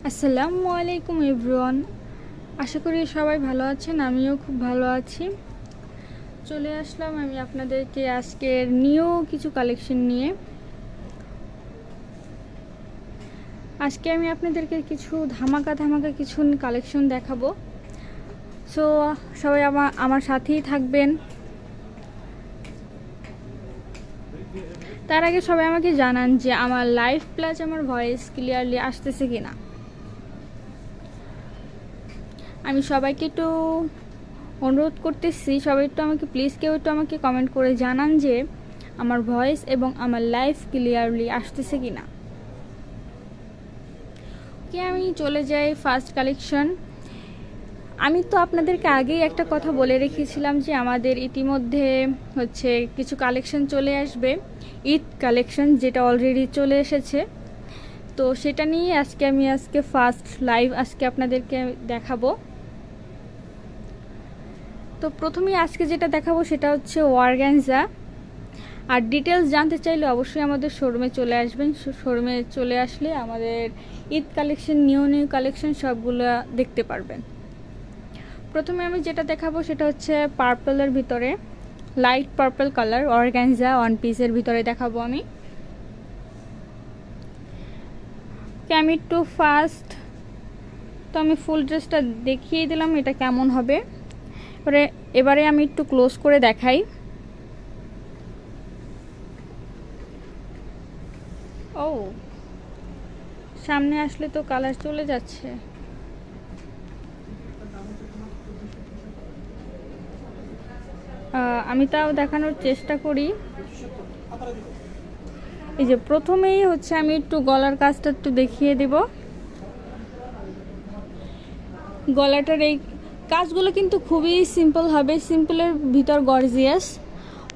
আসসালামু আলাইকুম এভরিওয়ান, আশা করি সবাই ভালো আছেন। আমিও খুব ভালো আছি। চলে আসলাম আমি আপনাদেরকে আজকের নিউ কিছু কালেকশন নিয়ে। আজকে আমি আপনাদেরকে কিছু ধামাকা কিছু কালেকশন দেখাবো। সো সবাই আমার সাথেই থাকবেন। তার আগে সবাই আমাকে জানান যে আমার লাইভ প্লাস আমার ভয়েস ক্লিয়ারলি আসতেছে কিনা। আমি সবাইকে একটু অনুরোধ করতেছি, সবাই একটু আমাকে প্লিজ কেউ একটু আমাকে কমেন্ট করে জানান যে আমার ভয়েস এবং আমার লাইভ ক্লিয়ারলি আসতেছে কিনা। আমি চলে যাই ফার্স্ট কালেকশন। আমি তো আপনাদেরকে আগেই একটা কথা বলে রেখেছিলাম যে আমাদের ইতিমধ্যে হচ্ছে কিছু কালেকশন চলে আসবে, ঈদ কালেকশন, যেটা অলরেডি চলে এসেছে। তো সেটা নিয়ে আজকে ফার্স্ট লাইভ আপনাদেরকে দেখাবো। তো প্রথমেই আজকে যেটা দেখাবো সেটা হচ্ছে অর্গানজা। আর ডিটেলস জানতে চাইলে অবশ্যই আমাদের শোরুমে চলে আসবেন। শোরুমে চলে আসলে আমাদের ঈদ কালেকশন, নিউ কালেকশন সবগুলো দেখতে পারবেন। প্রথমে আমি যেটা দেখাবো সেটা হচ্ছে পার্পলের ভিতরে, light purple colour organza one পিসের ভিতরে দেখাবো আমি। আমি একটু ফার্স্ট তো আমি ফুল ড্রেসটা দেখিয়ে দিলাম এটা কেমন হবে। এবারে আমি একটু ক্লোজ করে দেখাই। ও, সামনে আসলে তো কালার চলে যাচ্ছে। আমি তাও দেখানোর চেষ্টা করি। এই যে প্রথমেই হচ্ছে আমি একটু গলার কাজটা একটু দেখিয়ে দেব। গলাটার এই কাজগুলো কিন্তু খুবই সিম্পল হবে, সিম্পলের ভিতর গর্জিয়াস।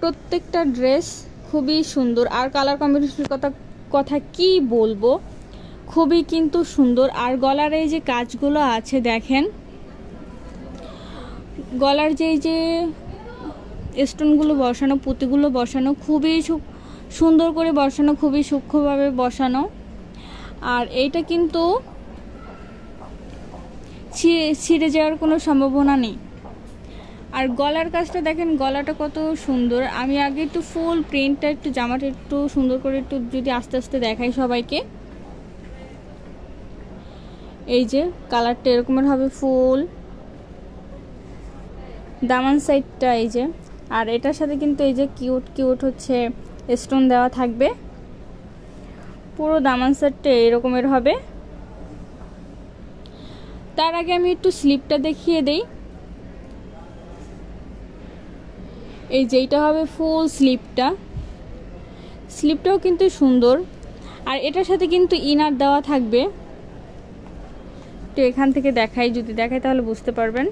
প্রত্যেকটা ড্রেস খুবই সুন্দর, আর কালার কম্বিনেশনের কথা কি বলবো, খুবই কিন্তু সুন্দর। আর গলার এই যে কাজগুলো আছে দেখেন, গলার যে স্টোনগুলো বসানো, পুঁতিগুলো বসানো খুবই সুন্দর করে বসানো, খুবই সূক্ষ্মভাবে বসানো। আর এইটা কিন্তু ছিঁড়ে যাওয়ার কোনো সম্ভাবনা নেই। আর গলার কাজটা দেখেন, গলাটা কত সুন্দর। আমি আগে একটু ফুল প্রিন্টটা একটু জামাটা একটু সুন্দর করে একটু যদি আস্তে আস্তে দেখাই সবাইকে। এই যে কালারটা এরকমের হবে, ফুল দামান সাইডটা এই যে। আর এটার সাথে কিন্তু এই যে কিউট হচ্ছে স্টোন দেওয়া থাকবে। পুরো দামান সেটটা এরকমের হবে। তার আগে আমি একটু স্লিপটা দেখিয়ে দেই। এই যে এইটা হবে ফুল স্লিপটাও কিন্তু সুন্দর। আর এটার সাথে কিন্তু ইনার দেওয়া থাকবে। তো এখান থেকে দেখাই, যদি দেখাই তাহলে বুঝতে পারবেন।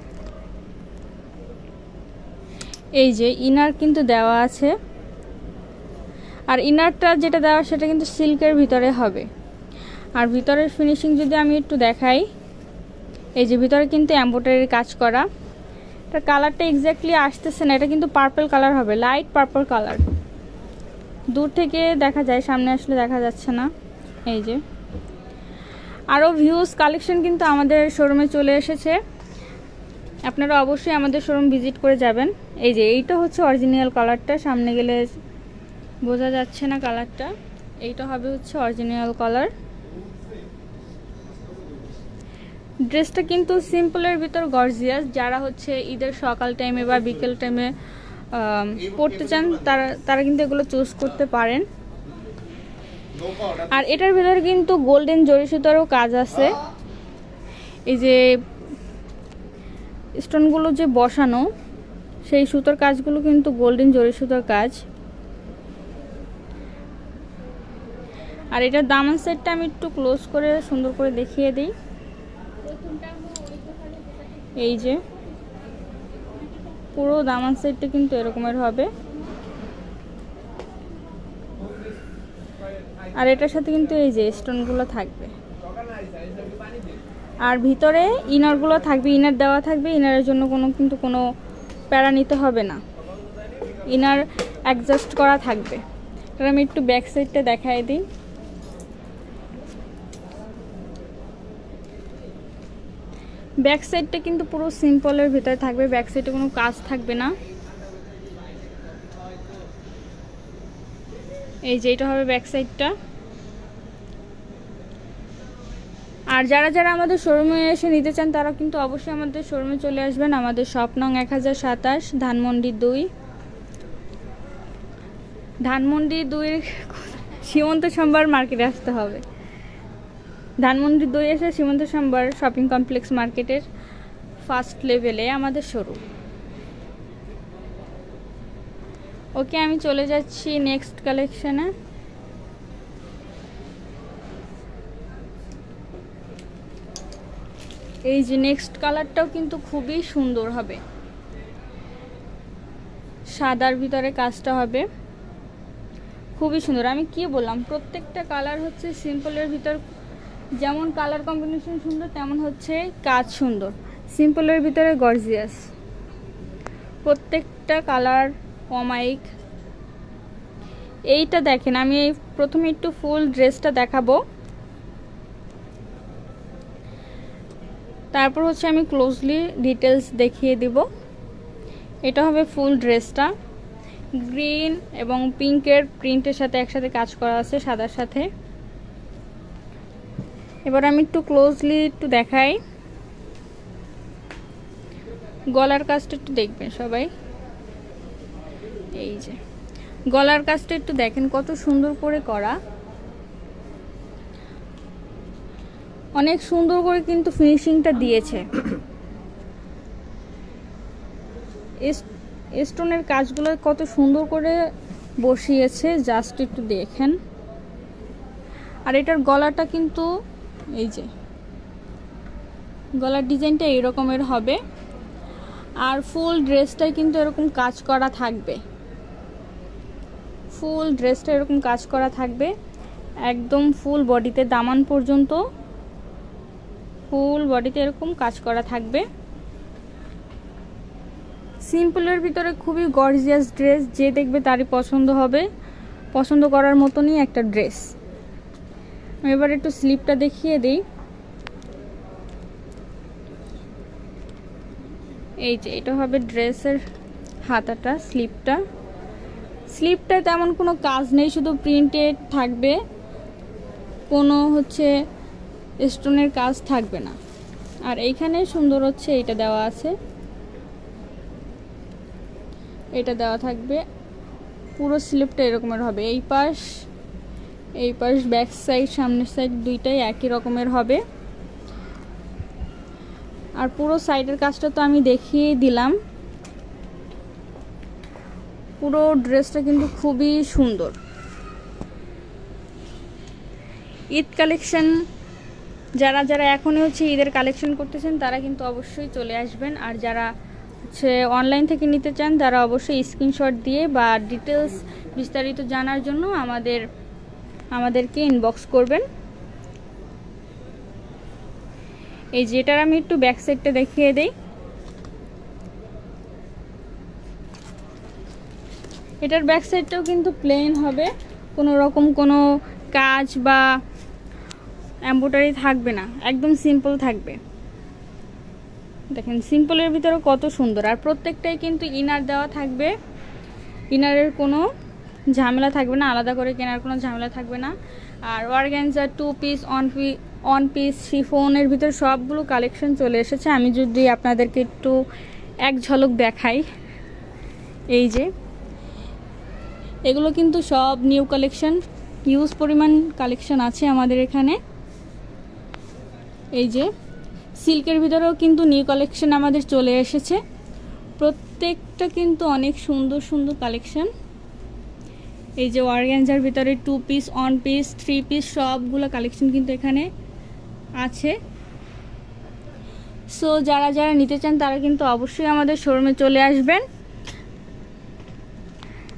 এই যে ইনার কিন্তু দেওয়া আছে। আর ইনারটা যেটা দেওয়া সেটা কিন্তু সিল্কের ভিতরে হবে। আর ভিতরের ফিনিশিং যদি আমি একটু দেখাই, এই যে ভিতরে কিন্তু এমব্রয়ডারির কাজ করা। এটার কালারটা এক্স্যাক্টলি আসতেছে না, এটা কিন্তু পার্পল কালার হবে, লাইট পার্পল কালার। দূর থেকে দেখা যায়, সামনে আসলে দেখা যাচ্ছে না। এই যে আরও ভিউজ কালেকশন কিন্তু আমাদের শোরুমে চলে এসেছে, আপনারা অবশ্যই আমাদের শোরুম ভিজিট করে যাবেন। এই যে এইটা হচ্ছে অরিজিনাল কালারটা, সামনে গেলে বোঝা যাচ্ছে না কালারটা। এইটা হবে হচ্ছে অরিজিনাল কালার। ড্রেসটা কিন্তু সিম্পলের ভিতর গর্জিয়াস। যারা হচ্ছে ঈদের সকাল টাইমে বা বিকেল টাইমে পড়তে চান তারা কিন্তু এগুলো চুজ করতে পারেন। আর এটার ভিতরে কিন্তু গোল্ডেন জরি সুতারও কাজ আছে। এই যে স্টোনগুলো যে বসানো, সেই সুতার কাজগুলো কিন্তু গোল্ডেন জরি সুতার কাজ। আর এটার দামান সেটটা আমি একটু ক্লোজ করে সুন্দর করে দেখিয়ে দিই। এই যে পুরো দামান সেটটা কিন্তু এরকমের হবে। আর এটার সাথে কিন্তু এই যে স্টোনগুলো থাকবে। আর ভিতরে ইনারগুলো থাকবে, ইনার দেওয়া থাকবে। ইনারের জন্য কোনো প্যারা নিতে হবে না, ইনার অ্যাডজাস্ট করা থাকবে। এবার আমি একটু ব্যাক সাইডটা দেখাই দিই। ব্যাক সাইডটা কিন্তু পুরো সিম্পলের ভিতরে থাকবে, ব্যাক সাইডে কোনো কাজ থাকবে না। এই যে এটা হবে ব্যাক সাইডটা। আর যারা যারা আমাদের শোরুমে এসে নিতে চান তারা কিন্তু অবশ্যই আমাদের শোরুমে চলে আসবেন। আমাদের শপ নং 1027, ধানমন্ডি 2, ধানমন্ডি 2 সীমন্ত সম্ভার মার্কেটে আসতে হবে। ধানমন্ডি 2 এসে সীমন্ত সম্ভার শপিং কমপ্লেক্স মার্কেটের ফার্স্ট লেভেলে আমাদের শোরুম। ওকে, আমি চলে যাচ্ছি নেক্সট কালেকশনে। এই যে নেক্সট কালারটাও কিন্তু খুবই সুন্দর হবে, সাদার ভিতরে কাজটা হবে, খুবই সুন্দর। আমি কি বললাম, প্রত্যেকটা কালার হচ্ছে সিম্পলের ভিতর, যেমন কালার কম্বিনেশন সুন্দর তেমন হচ্ছে কাজ সুন্দর। সিম্পলের ভিতরে গর্জিয়াস, প্রত্যেকটা কালার অমায়িক। এইটা দেখেন, আমি প্রথমে একটু ফুল ড্রেসটা দেখাবো, তারপর হচ্ছে আমি ক্লোজলি ডিটেলস দেখিয়ে দিব। এটা হবে ফুল ড্রেসটা, গ্রিন এবং পিঙ্কের প্রিন্টের সাথে একসাথে কাজ করা আছে সাদার সাথে। এবার আমি একটু ক্লোজলি একটু দেখাই, গলার কাজটা একটু দেখবেন সবাই। এই যে গলার কাজটা একটু দেখেন কত সুন্দর করে করা, অনেক সুন্দর করে কিন্তু ফিনিশিংটা দিয়েছে। স্টোনের কাজগুলো কত সুন্দর করে বসিয়েছে, জাস্ট একটু দেখেন। আর এটার গলাটা কিন্তু এই যে গলার ডিজাইনটা এই রকমের হবে, আর ফুল ড্রেসটাই কিন্তু এরকম কাজ করা থাকবে, ফুল ড্রেসটা এরকম কাজ করা থাকবে একদম ফুল বডিতে, দামান পর্যন্ত ফুল বডিতে এরকম কাজ করা থাকবে। সিম্পলের ভিতরে খুবই গর্জিয়াস ড্রেস, যে দেখবে তারই পছন্দ হবে, পছন্দ করার মতনই একটা ড্রেস। আমি এবার একটু স্লিপটা দেখিয়ে দিই। এই যে এটা হবে ড্রেসের হাতাটা, স্লিপটায় তেমন কোনো কাজ নেই, শুধু প্রিন্টেড থাকবে, কোনো হচ্ছে স্টোনের কাজ থাকবে না। আর এইখানে সুন্দর হচ্ছে এটা দেওয়া আছে, এটা দেওয়া থাকবে, পুরো স্লিপটা এরকমের হবে। এই পাশ ব্যাক সাইড সামনের সাইড দুইটাই একই রকমের হবে। আর পুরো সাইডের কাজটা তো আমি দেখিয়ে দিলাম। পুরো ড্রেসটা কিন্তু খুবই সুন্দর। ঈদ কালেকশন যারা যারা এখনই হচ্ছে ঈদের কালেকশন করতেছেন তারা কিন্তু অবশ্যই চলে আসবেন। আর যারা হচ্ছে অনলাইন থেকে নিতে চান তারা অবশ্যই স্ক্রিনশট দিয়ে বা ডিটেলস বিস্তারিত জানার জন্য আমাদেরকে ইনবক্স করবেন। এই যেটার আমি একটু ব্যাক সাইডটা দেখিয়ে দেই। এটার ব্যাক সাইডটাও কিন্তু প্লেন হবে, কোনো রকম কোনো কাজ বা এমব্রয়ডারি থাকবে না, একদম সিম্পল থাকবে। দেখেন সিম্পলের ভিতরে কত সুন্দর। আর প্রত্যেকটাই কিন্তু ইনার দেওয়া থাকবে, ইনারের কোনো ঝামেলা থাকবে না, আলাদা করে কেনার কোনো ঝামেলা থাকবে না। আর অর্গানজা 2 পিস, অন পিস, শিফনের ভিতর সবগুলো কালেকশন চলে এসেছে। আমি যদি আপনাদেরকে একটু এক ঝলক দেখাই, এই যে এগুলো কিন্তু সব নিউ কালেকশন, হিউজ পরিমাণ কালেকশন আছে আমাদের এখানে। এই যে সিল্কের ভিতরেও কিন্তু নিউ কালেকশন আমাদের চলে এসেছে, প্রত্যেকটা কিন্তু অনেক সুন্দর সুন্দর কালেকশন। এই যে অর্গানজার ভিতরে 2 পিস, অন পিস, 3 পিস সবগুলো কালেকশন কিন্তু এখানে আছে। সো যারা যারা নিতে চান তারা কিন্তু অবশ্যই আমাদের শোরুমে চলে আসবেন।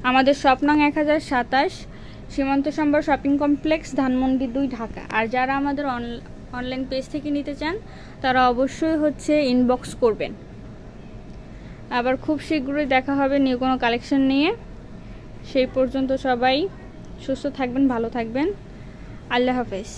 আমাদের শপ নং 1027, সীমন্ত সম্ভার শপিং কমপ্লেক্স, ধানমন্ডি 2, ঢাকা। আর যারা আমাদের অনলাইন পেজ থেকে নিতে চান তারা অবশ্যই হচ্ছে ইনবক্স করবেন। আবার খুব শীঘ্রই দেখা হবে নিউ কোনো কালেকশন নিয়ে। সেই পর্যন্ত সবাই সুস্থ থাকবেন, ভালো থাকবেন। আল্লাহ হাফেজ।